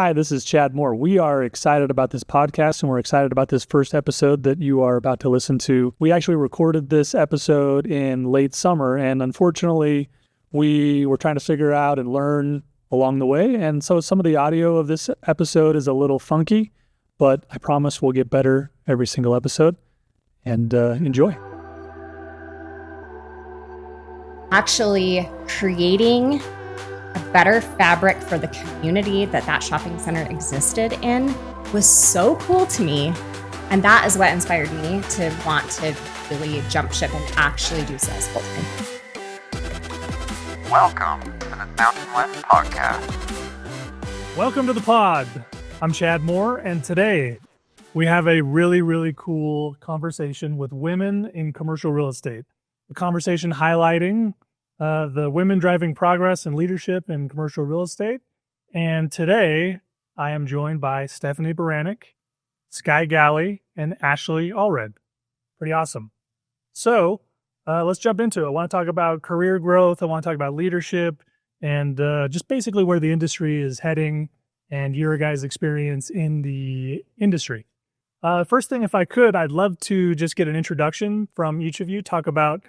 Hi, this is Chad Moore. We are excited about this podcast and we're excited about this first episode that you are about to listen to. We actually recorded this episode in late summer, and unfortunately, we were trying to figure out and learn along the way. And so some of the audio of this episode is a little funky, but I promise we'll get better every single episode. And enjoy. Actually creating a better fabric for the community that shopping center existed in was so cool to me. And that is what inspired me to want to really jump ship and actually do sales full time. Welcome to the Mountain West podcast. Welcome to the pod. I'm Chad Moore, and today we have a really, really cool conversation with women in commercial real estate. A conversation highlighting the women driving progress and leadership in commercial real estate. And today I am joined by Stephanie Buranek, Skye Galley, and Allred. Pretty awesome. So let's jump into it. I want to talk about career growth. I want to talk about leadership and just basically where the industry is heading and your guys' experience in the industry. First thing, if I could, I'd love to just get an introduction from each of you. Talk about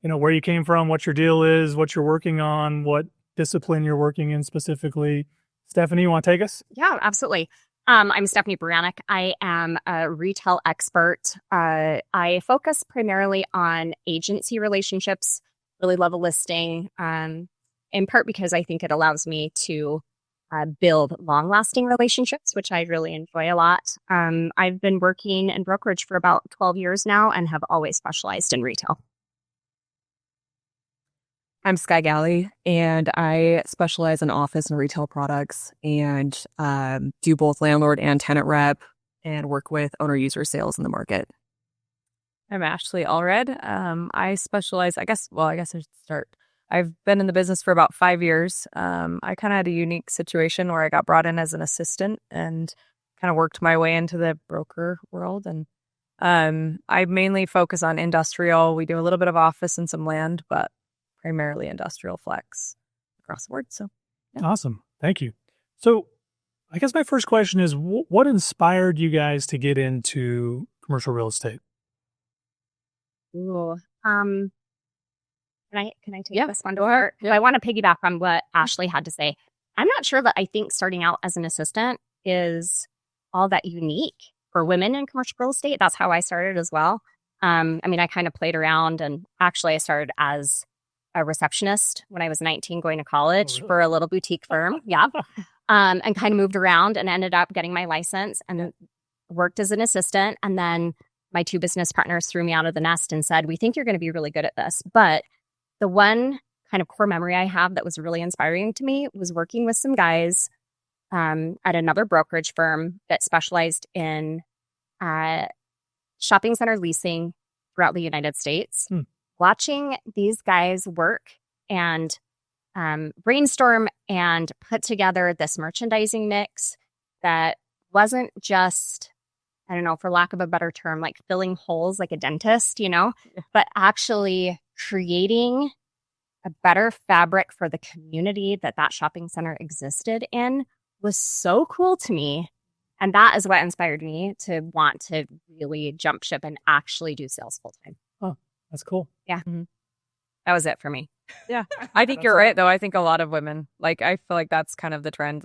where you came from, what your deal is, what you're working on, what discipline you're working in specifically. Stephanie, you want to take us? Yeah, absolutely. I'm Stephanie Buranek. I am a retail expert. I focus primarily on agency relationships, really love a listing, in part because I think it allows me to build long-lasting relationships, which I really enjoy a lot. I've been working in brokerage for about 12 years now and have always specialized in retail. I'm Skye Galley, and I specialize in office and retail products and do both landlord and tenant rep and work with owner-user sales in the market. I'm Allred. I specialize, I guess I should start. I've been in the business for about 5 years. I kind of had a unique situation where I got brought in as an assistant and kind of worked my way into the broker world. And I mainly focus on industrial. We do a little bit of office and some land, but primarily industrial flex across the board. So, yeah. Awesome. Thank you. So I guess my first question is, what inspired you guys to get into commercial real estate? Ooh, can I take this one to start? I want to piggyback on what Ashley had to say. I'm not sure that I think starting out as an assistant is all that unique for women in commercial real estate. That's how I started as well. I kind of played around, and actually I started as a receptionist when I was 19 going to college for a little boutique firm. Yeah. And kind of moved around and ended up getting my license and worked as an assistant. And then my two business partners threw me out of the nest and said, we think you're going to be really good at this. But the one kind of core memory I have that was really inspiring to me was working with some guys at another brokerage firm that specialized in shopping center leasing throughout the United States. Watching these guys work and brainstorm and put together this merchandising mix that wasn't just, I don't know, for lack of a better term, like filling holes like a dentist, but actually creating a better fabric for the community that shopping center existed in was so cool to me. And that is what inspired me to want to really jump ship and actually do sales full time. Oh, that's cool. Yeah. Mm-hmm. That was it for me. Yeah. I think you're right, though. I think a lot of women, I feel like that's kind of the trend.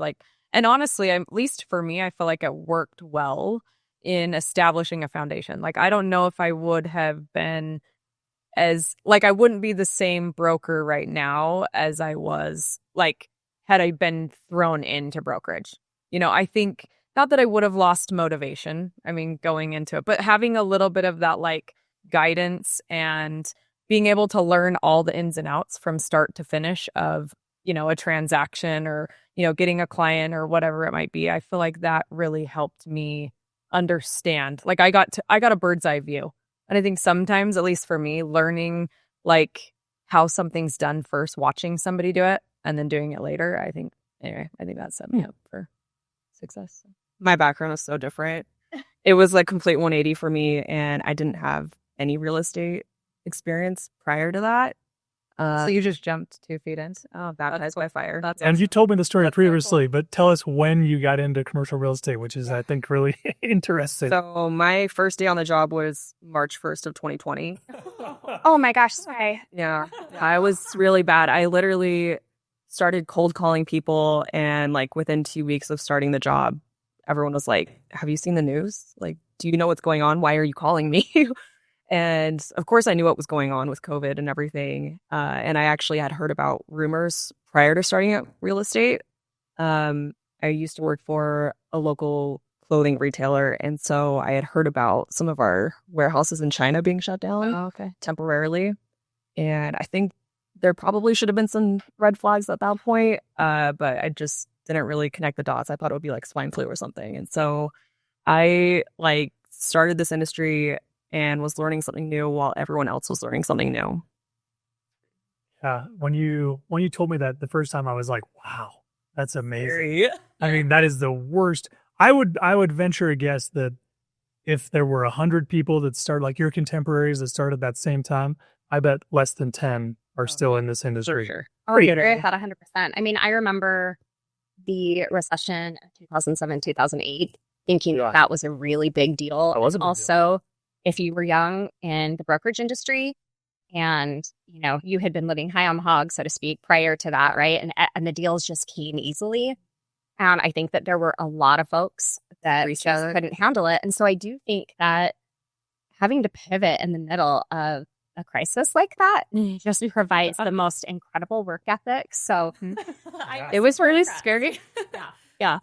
And honestly, at least for me, I feel like it worked well in establishing a foundation. I don't know if I would have been I wouldn't be the same broker right now as I was, had I been thrown into brokerage. I think not that I would have lost motivation, going into it, but having a little bit of that, guidance and being able to learn all the ins and outs from start to finish of, a transaction or, getting a client or whatever it might be. I feel like that really helped me understand. I got a bird's eye view. And I think sometimes, at least for me, learning how something's done first, watching somebody do it and then doing it later, I think that set me up for success. My background is so different. It was complete 180 for me, and I didn't have any real estate experience prior to that. So you just jumped 2 feet in? Oh, baptized by fire. That's And you told me the story That's very previously, but tell us when you got into commercial real estate, which is, I think, really interesting. So my first day on the job was March 1st of 2020. Oh my gosh, Skye. Yeah, I was really bad. I literally started cold calling people, and like within 2 weeks of starting the job, everyone was like, have you seen the news? Like, do you know what's going on? Why are you calling me? And of course, I knew what was going on with COVID and everything. And I actually had heard about rumors prior to starting at real estate. I used to work for a local clothing retailer. And so I had heard about some of our warehouses in China being shut down temporarily. And I think there probably should have been some red flags at that point. But I just didn't really connect the dots. I thought it would be like swine flu or something. And so I like started this industry and was learning something new while everyone else was learning something new. Yeah, when you told me that the first time, I was like, wow, that's amazing. I mean, that is the worst. I would venture a guess that if there were 100 people that started, like your contemporaries that started that same time, I bet less than 10 are still in this industry. For sure. Oh, I agree with that 100%. I mean, I remember the recession of 2007, 2008, thinking that was a really big deal. That was a big deal. Also, if you were young in the brokerage industry and, you know, you had been living high on the hog, so to speak, prior to that, right? And the deals just came easily. And I think that there were a lot of folks that just couldn't handle it. And so I do think that having to pivot in the middle of a crisis like that just provides the most incredible work ethic. So it was really scary. Yeah.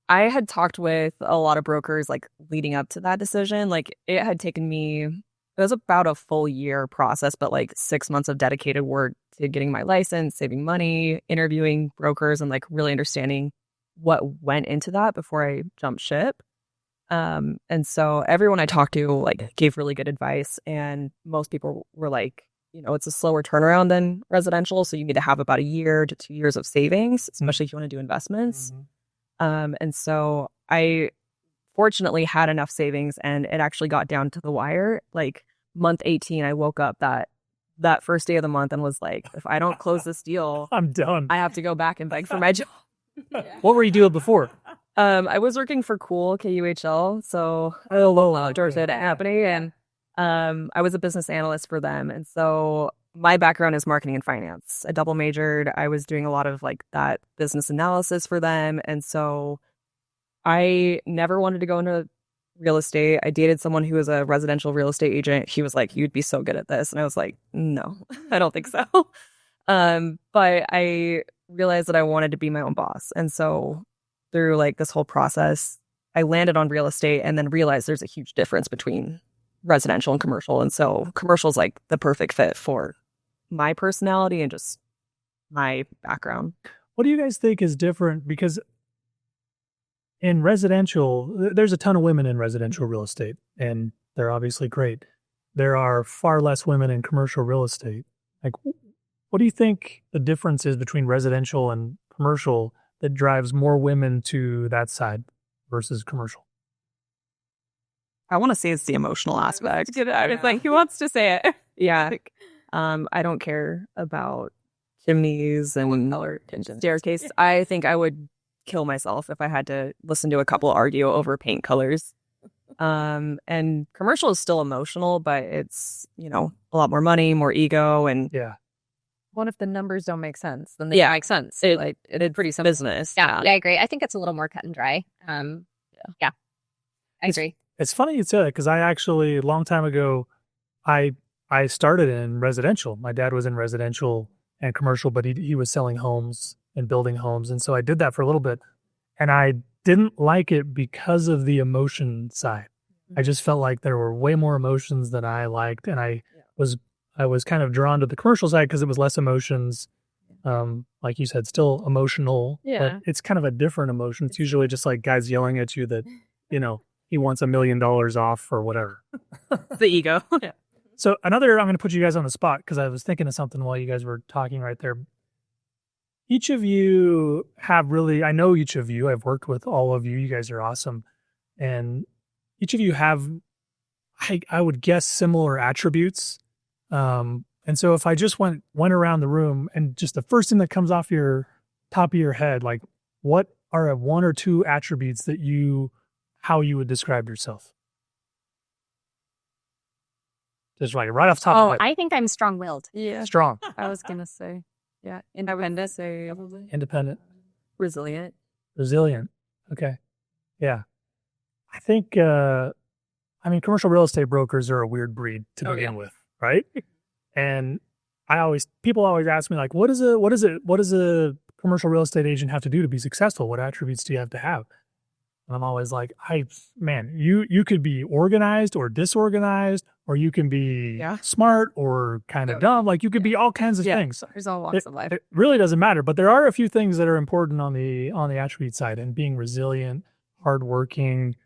I had talked with a lot of brokers like leading up to that decision. Like it had taken me, it was about a full year process, but like 6 months of dedicated work to getting my license, saving money, interviewing brokers, and like really understanding what went into that before I jumped ship. And so everyone I talked to like gave really good advice, and most people were like, you know, it's a slower turnaround than residential. So you need to have about 1 year to 2 years of savings, especially if you want to do investments. Mhm. And so I fortunately had enough savings, and it actually got down to the wire. Like month 18, I woke up that first day of the month and was like, if I don't close this deal, I'm done. I have to go back and beg for my job. What were you doing before? I was working for Cool KUHL, so doors at happening, and I was a business analyst for them. And so my background is marketing and finance. I double majored. I was doing a lot of like that business analysis for them. And so I never wanted to go into real estate. I dated someone who was a residential real estate agent. He was like, you'd be so good at this. And I was like, no, I don't think so. But I realized that I wanted to be my own boss. And so through like this whole process, I landed on real estate and then realized there's a huge difference between residential and commercial. And so commercial is like the perfect fit for my personality and just my background. What do you guys think is different? Because in residential, there's a ton of women in residential real estate, and they're obviously great. There are far less women in commercial real estate. Like, what do you think the difference is between residential and commercial that drives more women to that side versus commercial? I want to say it's the emotional aspect. I was like, who wants to say it? Yeah. I don't care about chimneys and staircase. I think I would kill myself if I had to listen to a couple argue over paint colors. And commercial is still emotional, but it's, you know, a lot more money, more ego, and Yeah. What if the numbers don't make sense? Then they don't make sense. It's pretty simple. business. yeah, I agree. I think it's a little more cut and dry. Yeah, I agree. It's funny you say that because I actually, a long time ago, I started in residential. My dad was in residential and commercial, but he was selling homes and building homes. And so I did that for a little bit. And I didn't like it because of the emotion side. I just felt like there were way more emotions than I liked. And I was kind of drawn to the commercial side because it was less emotions. Like you said, still emotional. Yeah. But it's kind of a different emotion. It's usually just like guys yelling at you that, you know, he wants $1 million off or whatever. The ego. Yeah. So I'm going to put you guys on the spot because I was thinking of something while you guys were talking right there. Each of you have I know each of you, I've worked with all of you. You guys are awesome. And each of you have, I would guess, similar attributes. And so if I just went around the room and just the first thing that comes off your top of your head, like what are one or two attributes that how you would describe yourself? Just right off the top of the head. I think I'm strong-willed. Yeah. Strong. I was going to say, independent. Independent. Resilient. Resilient. Okay. Yeah. I think, commercial real estate brokers are a weird breed to begin with, right? And people always ask me, like, what does a commercial real estate agent have to do to be successful? What attributes do you have to have? And I'm always like, you could be organized or disorganized, or you can be smart or kind of dumb. Like you could be all kinds of things. There's all walks of life. It really doesn't matter. But there are a few things that are important on the attribute side, and being resilient, hardworking,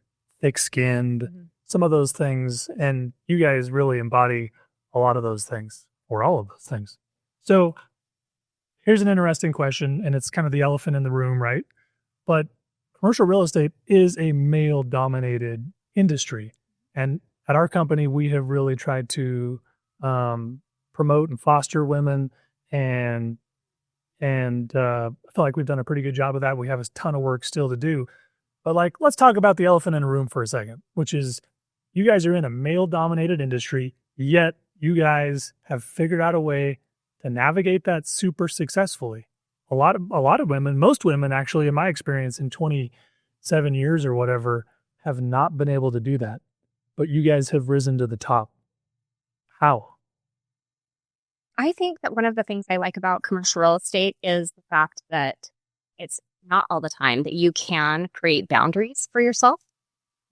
thick-skinned, some of those things. And you guys really embody a lot of those things, or all of those things. So here's an interesting question, and it's kind of the elephant in the room, right? But commercial real estate is a male-dominated industry. And at our company, we have really tried to promote and foster women, and I feel like we've done a pretty good job of that. We have a ton of work still to do. But let's talk about the elephant in the room for a second, which is you guys are in a male-dominated industry, yet you guys have figured out a way to navigate that super successfully. A lot of women, most women actually, in my experience in 27 years or whatever, have not been able to do that. But you guys have risen to the top. How? I think that one of the things I like about commercial real estate is the fact that it's not all the time that you can create boundaries for yourself.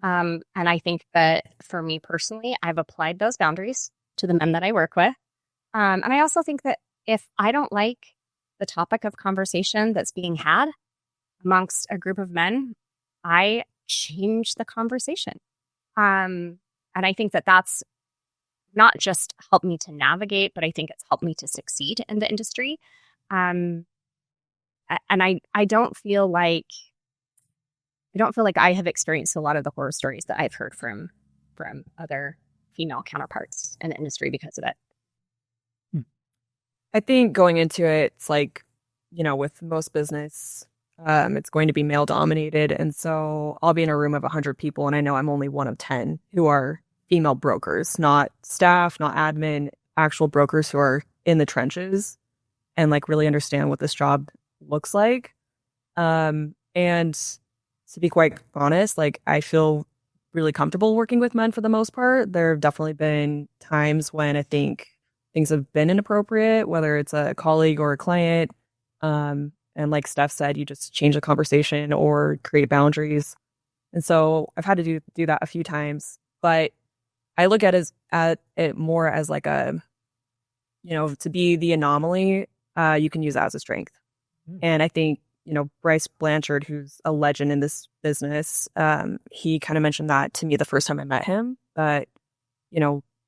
And I think that for me personally, I've applied those boundaries to the men that I work with. And I also think that if I don't like the topic of conversation that's being had amongst a group of men, I change the conversation. And I think that that's not just helped me to navigate, but I think it's helped me to succeed in the industry. And I don't feel like I have experienced a lot of the horror stories that I've heard from other female counterparts in the industry because of it. I think going into it, it's like, with most business, it's going to be male dominated. And so I'll be in a room of 100 people, and I know I'm only one of 10 who are female brokers, not staff, not admin, actual brokers who are in the trenches and really understand what this job looks like. And to be quite honest, I feel really comfortable working with men for the most part. There have definitely been times when I think things have been inappropriate, whether it's a colleague or a client. And like Steph said, you just change the conversation or create boundaries. And so I've had to do that a few times, but I look at it more as to be the anomaly, you can use that as a strength. And I think, Bryce Blanchard, who's a legend in this business, he kind of mentioned that to me the first time I met him, but,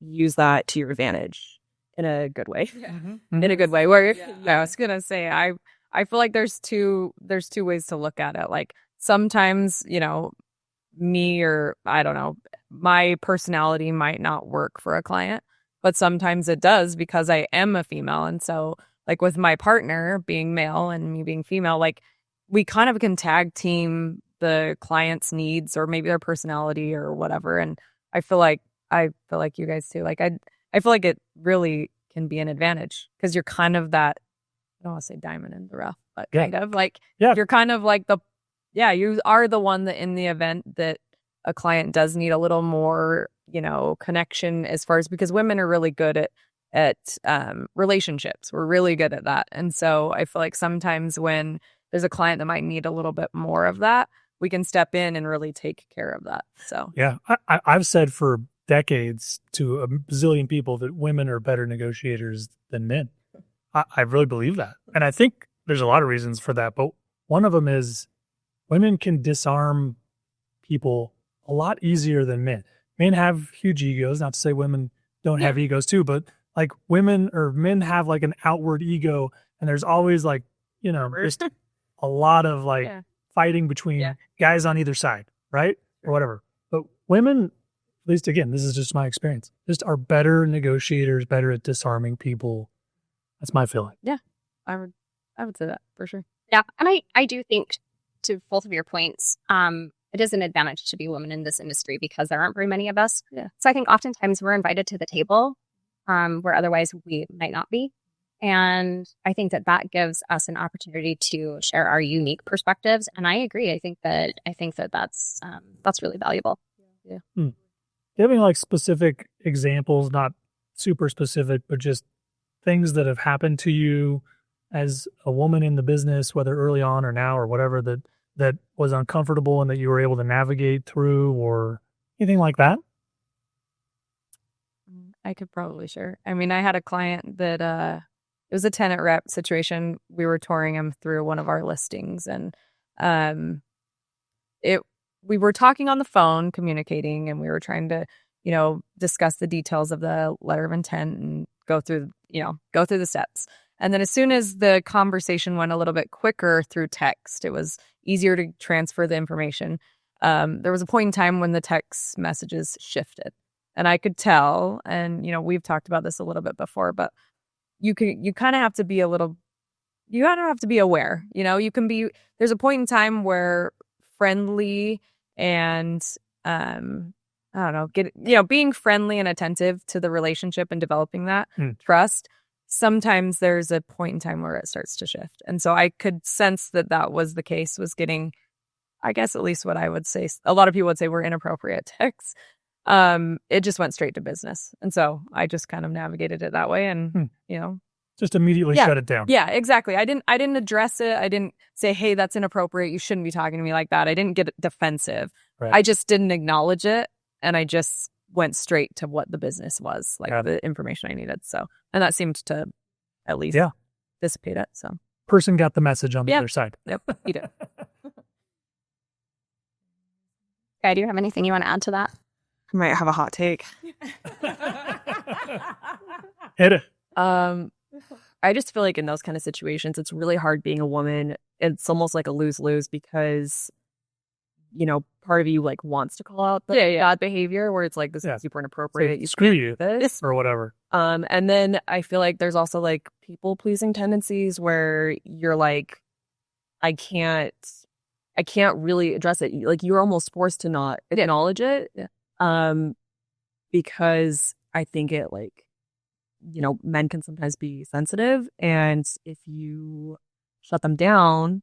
use that to your advantage in a good way. Yeah. In a good way. Where I was going to say, I feel like there's two ways to look at it. Like sometimes, me or I don't know, my personality might not work for a client, but sometimes it does because I am a female. And so with my partner being male and me being female, we kind of can tag team the client's needs or maybe their personality or whatever. And I feel like you guys too. I feel like it really can be an advantage because you're kind of that, I don't want to say diamond in the rough, but kind of you're kind of you are the one that in the event that a client does need a little more, connection as far as, because women are really good at relationships. We're really good at that. And so I feel like sometimes when there's a client that might need a little bit more of that, we can step in and really take care of that. So, yeah, I've said for decades to a bazillion people that women are better negotiators than men. I really believe that. And I think there's a lot of reasons for that. But one of them is women can disarm people a lot easier than men. Men have huge egos. Not to say women don't have egos too, but women or men have an outward ego. And there's always just a lot of fighting between guys on either side, right? Or whatever. But women, at least again, this is just my experience, just are better negotiators, better at disarming people. That's my feeling. I would say that for sure. Yeah. And I do think, to both of your points, it is an advantage to be a woman in this industry because there aren't very many of us. Yeah. So I think oftentimes we're invited to the table where otherwise we might not be. And I think that gives us an opportunity to share our unique perspectives. And I agree. I think that that's really valuable. Giving like specific examples, not super specific, but just things that have happened to you as a woman in the business, whether early on or now or whatever, that was uncomfortable and that you were able to navigate through, or anything like that? I could probably share. I mean, I had a client that it was a tenant rep situation. We were touring him through one of our listings, and we were talking on the phone, communicating, and we were trying to, discuss the details of the letter of intent and go through the steps. And then as soon as the conversation went a little bit quicker through text, it was easier to transfer the information. There was a point in time when the text messages shifted, and I could tell, and, we've talked about this a little bit before, but you kind of have to be aware, there's a point in time where friendly and, being friendly and attentive to the relationship and developing that trust. Sometimes there's a point in time where it starts to shift. And so I could sense that was the case, was getting, I guess, at least what I would say, a lot of people would say were inappropriate texts. It just went straight to business. And so I just kind of navigated it that way and, just immediately shut it down. Yeah, exactly. I didn't address it. I didn't say, hey, that's inappropriate. You shouldn't be talking to me like that. I didn't get defensive. Right. I just didn't acknowledge it. And I just went straight to what the business was, like the information I needed. So, and that seemed to at least dissipate it. So, person got the message on the other side. Yep, he did. Skye, do you have anything you want to add to that? I might have a hot take. Hit it. I just feel like in those kind of situations, it's really hard being a woman. It's almost like a lose-lose because, part of you like wants to call out the bad behavior where it's like, this is super inappropriate. So, screw you this or whatever. And then I feel like there's also like people-pleasing tendencies where you're like, I can't really address it. Like you're almost forced to not acknowledge it. Yeah. Because I think it like, men can sometimes be sensitive, and if you shut them down,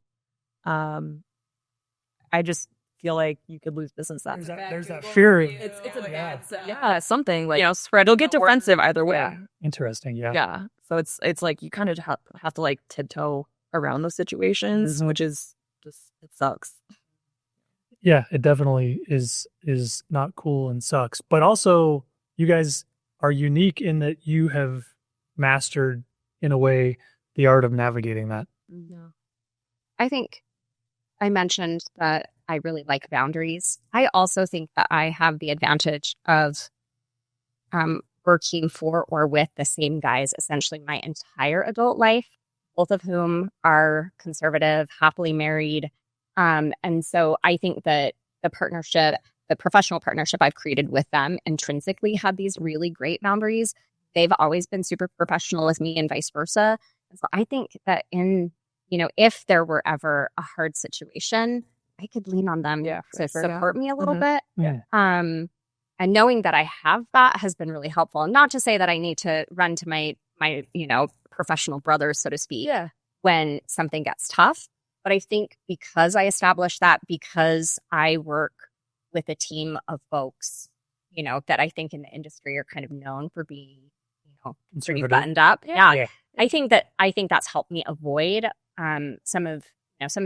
I just feel like you could lose business. There's that fear. It's a bad, something like spread. It'll get defensive either way. Yeah. Interesting. Yeah. Yeah. So it's like you kind of have to like tiptoe around those situations, which is just, it sucks. Yeah, it definitely is not cool and sucks. But also, you guys are unique in that you have mastered, in a way, the art of navigating that. Yeah. I think I mentioned that I really like boundaries. I also think that I have the advantage of working for or with the same guys essentially my entire adult life, both of whom are conservative, happily married. And so I think that the professional partnership I've created with them intrinsically had these really great boundaries. They've always been super professional with me and vice versa. And so I think that if there were ever a hard situation, I could lean on them to support me a little bit. Yeah. And knowing that I have that has been really helpful. And not to say that I need to run to my professional brothers, so to speak, when something gets tough. But I think because I established that, because I work with a team of folks, that I think in the industry are kind of known for being, pretty buttoned up. Yeah. I think that's helped me avoid some of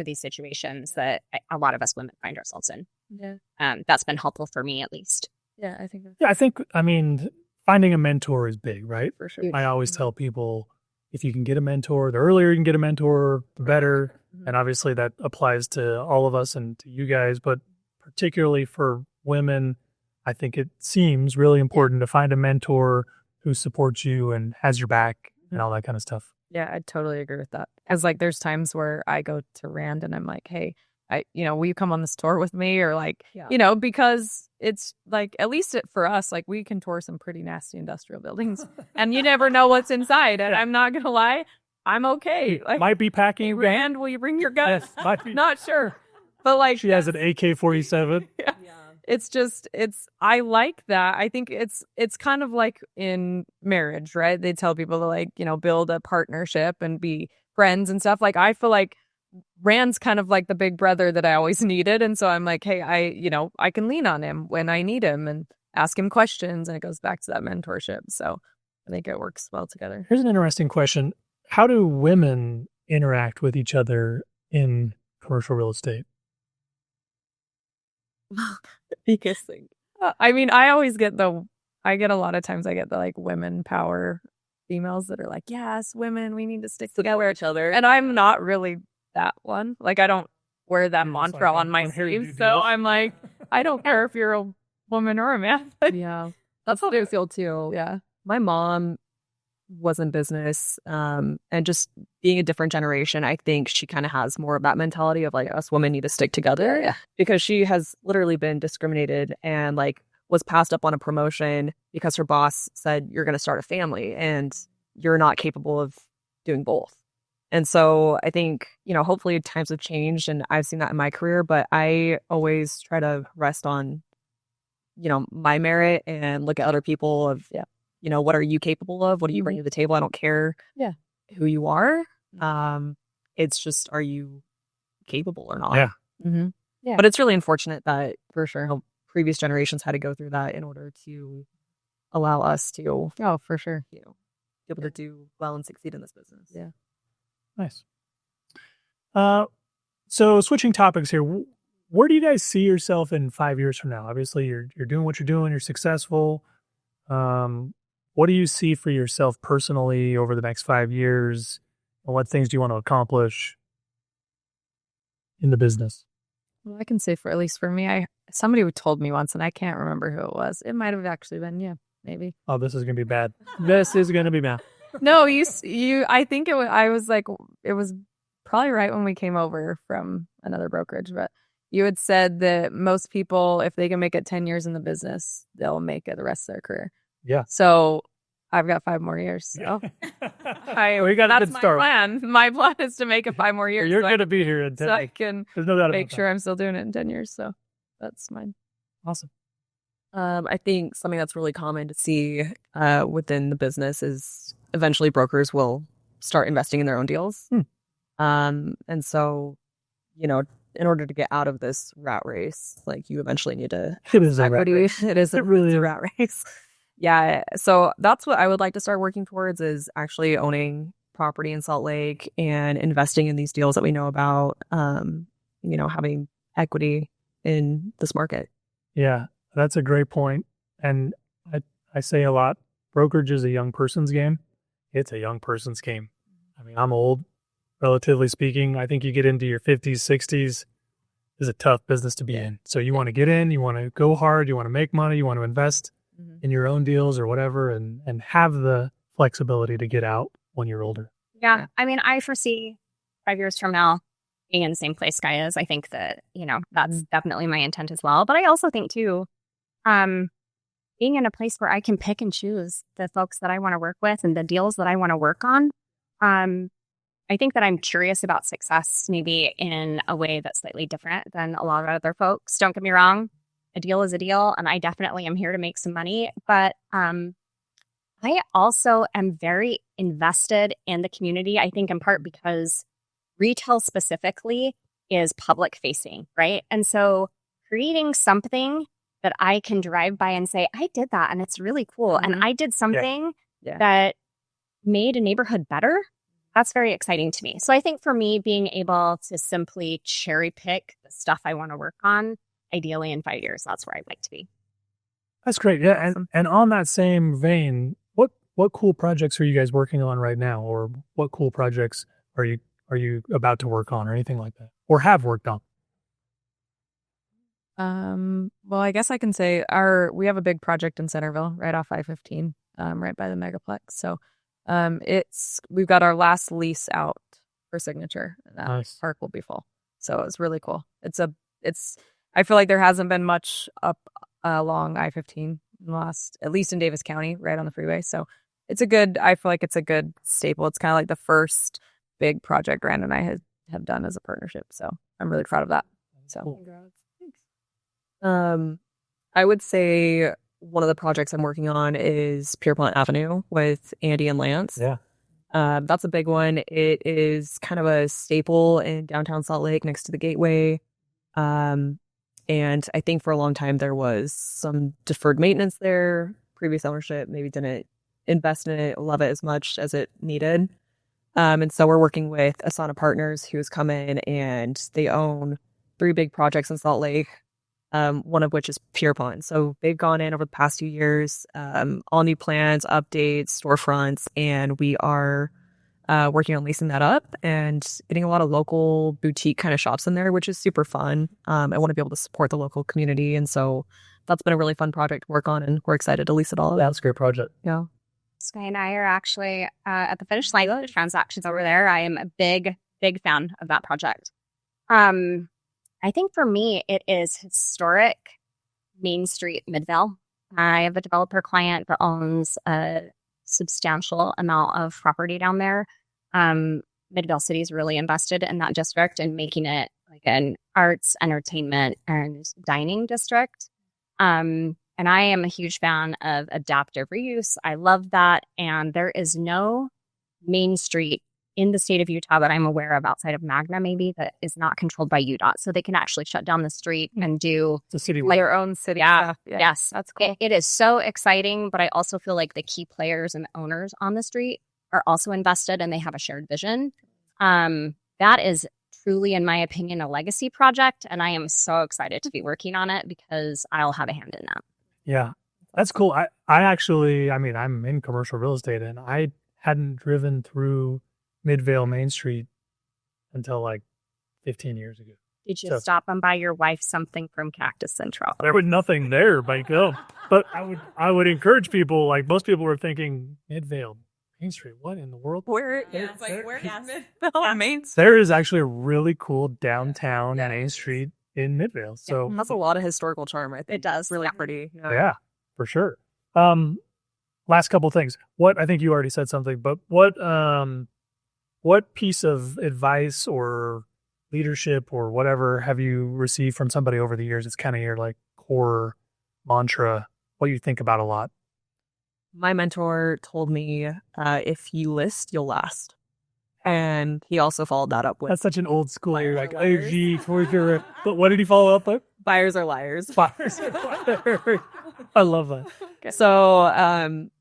these situations that a lot of us women find ourselves in. Yeah. That's been helpful for me, at least. Yeah, I think. I mean, finding a mentor is big, right? For sure. I always tell people, if you can get a mentor, the earlier you can get a mentor, the better. And obviously that applies to all of us and to you guys, but particularly for women, I think it seems really important to find a mentor who supports you and has your back and all that kind of stuff. Yeah, I totally agree with that. Because like there's times where I go to Rand and I'm like, hey, will you come on this tour with me? Or like, Yeah. Because it's like, at least for us, like we can tour some pretty nasty industrial buildings and you never know what's inside. And I'm not going to lie, I'm okay. Like, Might be packing a gun. and will you bring your gun? Yes, might be. Not sure. But like, She has an AK-47. yeah. I like that. I think it's kind of like in marriage, right? They tell people to like, build a partnership and be friends and stuff. Like, I feel like Rand's kind of like the big brother that I always needed. And so I'm like, hey, I can lean on him when I need him and ask him questions. And it goes back to that mentorship. So I think it works well together. Here's an interesting question. How do women interact with each other in commercial real estate? Biggest thing. I mean, I get a lot of times I get the like women power emails that are like, yes, women, we need to stick together. Each other. And I'm not really that one. Like, I don't wear that It's mantra like, on my I'm here to do sleeve. So deals. I'm like, I don't care if you're a woman or a man. Yeah. That's how I feel too. Yeah. My mom was in business, and just being a different generation, I think she kind of has more of that mentality of like, us women need to stick together. Yeah. Because she has literally been discriminated and like was passed up on a promotion because her boss said, you're going to start a family and you're not capable of doing both. And so I think, hopefully times have changed and I've seen that in my career, but I always try to rest on, my merit and look at other people of, what are you capable of? What do you bring to the table? I don't care who you are. It's just, are you capable or not? Yeah. Mm-hmm. Yeah. But it's really unfortunate that For sure. previous generations had to go through that in order to allow us to, Oh, for sure. be able to do well and succeed in this business. Yeah. Nice. So switching topics here, where do you guys see yourself in 5 years from now? Obviously, you're doing what you're doing. You're successful. What do you see for yourself personally over the next 5 years? And what things do you want to accomplish in the business? Well, I can say at least for me, somebody told me once, and I can't remember who it was. It might have actually been, maybe. Oh, this is going to be bad. This is going to be bad. No, I think I was like, it was probably right when we came over from another brokerage, but you had said that most people, if they can make it 10 years in the business, they'll make it the rest of their career. Yeah. So I've got 5 more years. So We got a that's good my start. plan. My plan is to make it 5 more years. You're so going to be here in 10 so I can There's no doubt make about sure I'm still doing it in 10 years. So that's mine. that. Awesome. I think something that's really common to see within the business is eventually brokers will start investing in their own deals. And so, in order to get out of this rat race, like you eventually need to It is a rat equity. race. It is It really is. a rat race. Yeah. So that's what I would like to start working towards, is actually owning property in Salt Lake and investing in these deals that we know about, having equity in this market. Yeah, that's a great point. And I say a lot, brokerage is a young person's game. It's a young person's game. I mean, I'm old, relatively speaking. I think you get into your 50s, 60s, is a tough business to be in. So you want to get in, you want to go hard, you want to make money, you want to invest in your own deals or whatever, and have the flexibility to get out when you're older. Yeah. I mean, I foresee 5 years from now being in the same place Skye is. I think that, that's definitely my intent as well. But I also think too, being in a place where I can pick and choose the folks that I want to work with and the deals that I want to work on. I think that I'm curious about success maybe in a way that's slightly different than a lot of other folks. Don't get me wrong. A deal is a deal, and I definitely am here to make some money. But I also am very invested in the community, I think in part because retail specifically is public facing, right? And so creating something that I can drive by and say, I did that and it's really cool. And I did something that made a neighborhood better. That's very exciting to me. So I think for me, being able to simply cherry pick the stuff I want to work on, ideally in 5 years, that's where I'd like to be. That's great. Yeah. And on that same vein, what cool projects are you guys working on right now? Or what cool projects are you about to work on or anything like that? Or have worked on? Well, I guess I can say we have a big project in Centerville, right off I-15, right by the Megaplex. So, we've got our last lease out for signature. And that Nice. park will be full. So it's really cool. I feel like there hasn't been much up along I-15 in the last, at least in Davis County, right on the freeway. So I feel like it's a good staple. It's kind of like the first big project Rand and I have done as a partnership. So I'm really proud of that. So Cool. congrats. I would say one of the projects I'm working on is Pierpont Avenue with Andy and Lance. Yeah. That's a big one. It is kind of a staple in downtown Salt Lake next to the Gateway. And I think for a long time there was some deferred maintenance there. Previous ownership maybe didn't invest in it, love it as much as it needed. And so we're working with Asana Partners, who's come in and they own 3 big projects in Salt Lake, one of which is Pierpont. So they've gone in over the past few years, all new plans, updates, storefronts, and we are working on leasing that up and getting a lot of local boutique kind of shops in there, which is super fun. I want to be able to support the local community. And so that's been a really fun project to work on, and we're excited to lease it all up. That's a great project. Yeah. Skye and I are actually at the finish line of the transactions over there. I am a big fan of that project. I think for me, it is historic Main Street, Midvale. I have a developer client that owns a substantial amount of property down there. Midvale City is really invested in that district and making it like an arts, entertainment, and dining district. And I am a huge fan of adaptive reuse. I love that. And there is no main street in the state of Utah that I'm aware of outside of Magna, maybe, that is not controlled by UDOT. So they can actually shut down the street and do It's a city. Their own city Yeah. stuff. Yeah. Yes, That's cool. it is so exciting, but I also feel like the key players and owners on the street are also invested and they have a shared vision. That is truly, in my opinion, a legacy project, and I am so excited to be working on it because I'll have a hand in that. Yeah, that's cool. I actually, I'm in commercial real estate, and I hadn't driven through Midvale Main Street until like 15 years ago. Did you So- stop and buy your wife something from Cactus Central? There was nothing there, Michael. But I would encourage people, like most people were thinking, Midvale Main Street, what in the world? Where There- it's like there- where is Midvale Main Street? There is actually a really cool downtown Main Street in Midvale. So It has a lot of historical charm, I think. It does. It's really Yeah. pretty. yeah, for sure. Last couple things. I think you already said something, but what piece of advice or leadership or whatever have you received from somebody over the years? It's kind of your like core mantra, what you think about a lot. My mentor told me, if you list, you'll last. And he also followed that up with That's such an old school. You're like, Buyers are gee, for sure. But what did he follow up with? buyers are liars. Fires. I love that. So,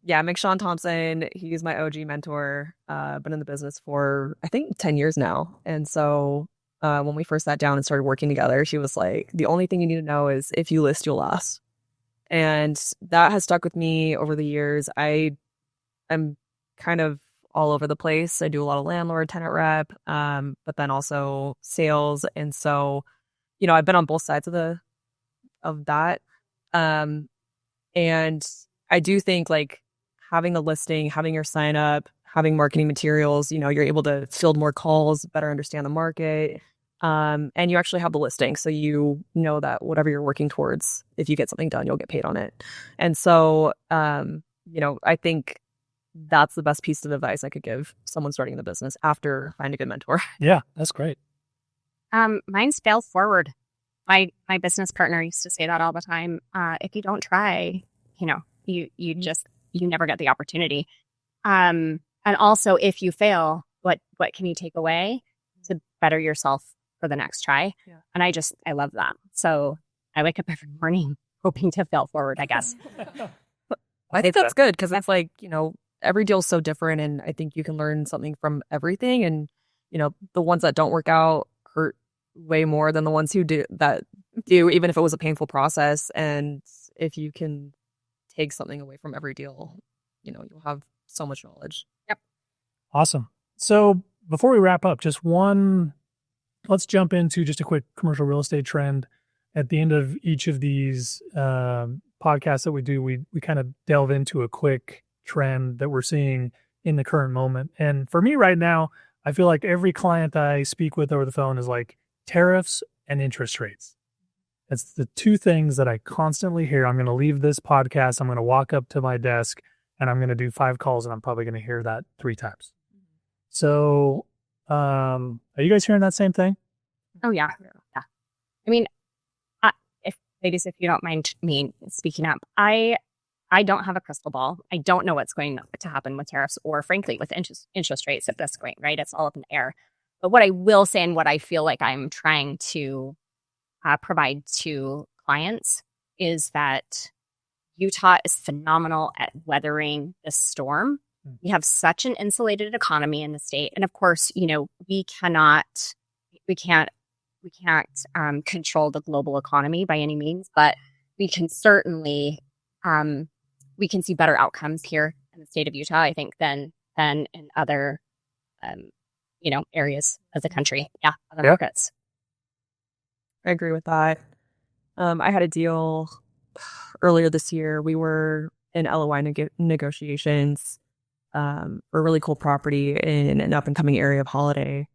McShawn Thompson, he's my OG mentor, been in the business for, I think, 10 years now. And so when we first sat down and started working together, she was like, the only thing you need to know is if you list, you'll last. And that has stuck with me over the years. I'm kind of all over the place. I do a lot of landlord, tenant rep, but then also sales. And so, I've been on both sides of that. And I do think like having a listing, having your sign up, having marketing materials, you're able to field more calls, better understand the market. And you actually have the listing. So you know that whatever you're working towards, if you get something done, you'll get paid on it. And so, I think that's the best piece of advice I could give someone starting the business after finding a good mentor. Yeah, that's great. Mine's fail forward. My business partner used to say that all the time. If you don't try, you never get the opportunity. And also, if you fail, what can you take away to better yourself for the next try? Yeah. And I love that. So I wake up every morning hoping to fail forward, I guess. I think that's good because it's like, every deal's so different, and I think you can learn something from everything. And, the ones that don't work out hurt way more than the ones who do, even if it was a painful process. And if you can take something away from every deal, you'll have so much knowledge. Yep. Awesome. So before we wrap up, let's jump into just a quick commercial real estate trend. At the end of each of these podcasts that we do, we kind of delve into a quick trend that we're seeing in the current moment. And for me right now, I feel like every client I speak with over the phone is like tariffs and interest rates. It's the two things that I constantly hear. I'm going to leave this podcast. I'm going to walk up to my desk and I'm going to do 5 calls and I'm probably going to hear that 3 times. So, are you guys hearing that same thing? Oh, yeah. Yeah. I mean, ladies, if you don't mind me speaking up, I don't have a crystal ball. I don't know what's going to happen with tariffs or, frankly, with interest rates at this point, right? It's all up in the air. But what I will say and what I feel like I'm trying to provide to clients is that Utah is phenomenal at weathering the storm. We have such an insulated economy in the state. And of course, we can't control the global economy by any means, but we can certainly we can see better outcomes here in the state of Utah, I think, than in other areas of the country. Yeah, other markets. I agree with that. I had a deal earlier this year. We were in LOI negotiations for a really cool property in an up-and-coming area of Holiday.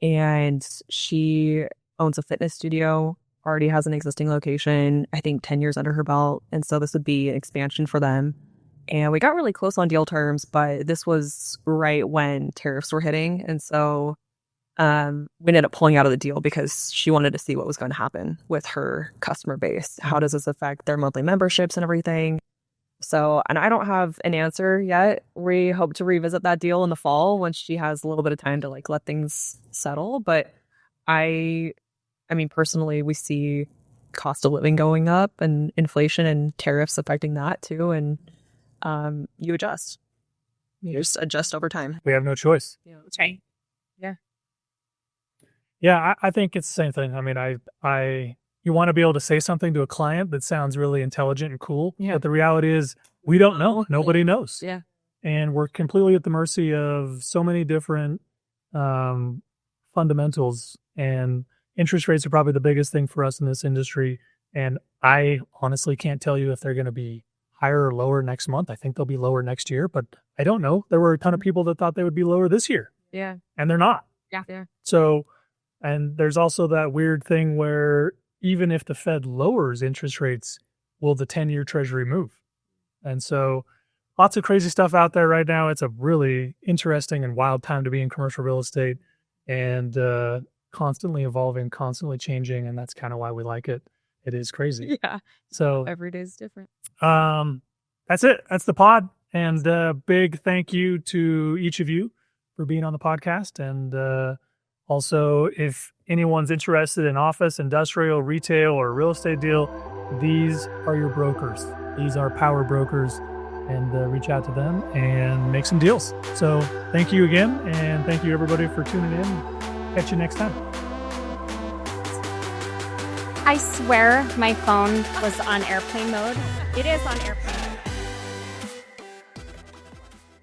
And she owns a fitness studio, already has an existing location, I think 10 years under her belt. And so this would be an expansion for them. And we got really close on deal terms, but this was right when tariffs were hitting. And so we ended up pulling out of the deal because she wanted to see what was going to happen with her customer base. How does this affect their monthly memberships and everything? So, and I don't have an answer yet. We hope to revisit that deal in the fall once she has a little bit of time to let things settle. But I mean, personally, we see cost of living going up and inflation and tariffs affecting that too. And you adjust. You just adjust over time. We have no choice. Yeah, that's right. Yeah, I think it's the same thing. I mean, you want to be able to say something to a client that sounds really intelligent and cool. Yeah. But the reality is we don't know. Nobody knows. Yeah. And we're completely at the mercy of so many different fundamentals. And interest rates are probably the biggest thing for us in this industry. And I honestly can't tell you if they're going to be higher or lower next month. I think they'll be lower next year, but I don't know. There were a ton of people that thought they would be lower this year. Yeah. And they're not. Yeah. So, and there's also that weird thing where even if the Fed lowers interest rates, will the 10-year Treasury move? And so lots of crazy stuff out there right now. It's a really interesting and wild time to be in commercial real estate and constantly evolving, constantly changing. And that's kind of why we like it. It is crazy. Yeah. So Every day is different. That's it. That's the pod. And big thank you to each of you for being on the podcast. And also, if anyone's interested in office, industrial, retail, or real estate deal, these are your brokers. These are power brokers, and reach out to them and make some deals. So thank you again, and thank you everybody for tuning in. Catch you next time. I swear my phone was on airplane mode. It is on airplane